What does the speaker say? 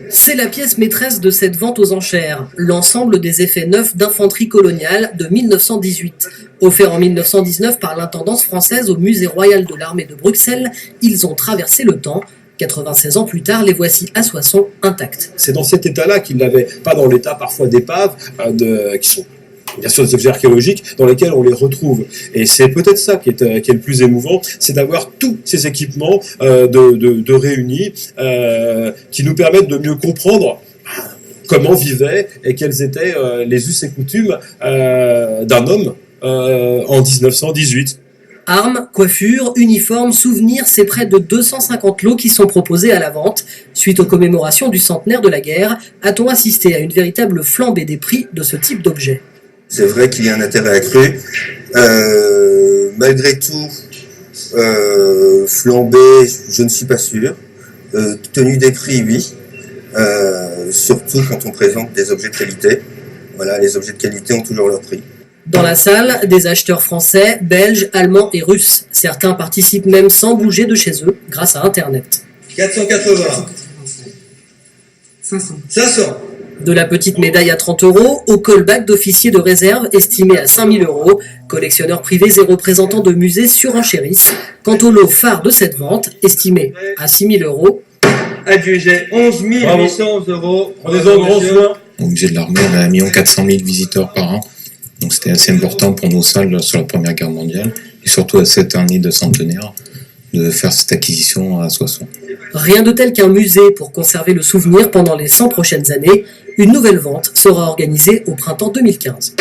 C'est la pièce maîtresse de cette vente aux enchères, l'ensemble des effets neufs d'infanterie coloniale de 1918. Offert en 1919 par l'intendance française au Musée royal de l'armée de Bruxelles, ils ont traversé le temps. 96 ans plus tard, les voici à Soissons intacts. C'est dans cet état-là qu'ils l'avaient, pas dans l'état parfois d'épaves, qui sont bien sûr des objets archéologiques dans lesquels on les retrouve. Et c'est peut-être ça qui est le plus émouvant, c'est d'avoir tous ces équipements de réunis qui nous permettent de mieux comprendre comment vivaient et quels étaient les us et coutumes d'un homme en 1918. Armes, coiffures, uniformes, souvenirs, c'est près de 250 lots qui sont proposés à la vente. Suite aux commémorations du centenaire de la guerre, a-t-on assisté à une véritable flambée des prix de ce type d'objets. C'est vrai qu'il y a un intérêt accru. Malgré tout, flambée, je ne suis pas sûr. Tenue des prix, oui. Surtout quand on présente des objets de qualité. Voilà, les objets de qualité ont toujours leur prix. Dans la salle, des acheteurs français, belges, allemands et russes. Certains participent même sans bouger de chez eux grâce à Internet. 480. 500. De la petite médaille à 30 € au callback d'officier de réserve estimé à 5 000 €. Collectionneurs privés et représentants de musées surenchérissent. Quant au lot phare de cette vente, estimé à 6 000 €. Adjugé 11 800 €. Prenez-en grand soin. Au musée de l'armée, on a 1 400 000 visiteurs par an. Donc c'était assez important pour nos salles sur la Première Guerre mondiale, et surtout à cette année de centenaire, de faire cette acquisition à Soissons. Rien de tel qu'un musée pour conserver le souvenir pendant les 100 prochaines années. Une nouvelle vente sera organisée au printemps 2015.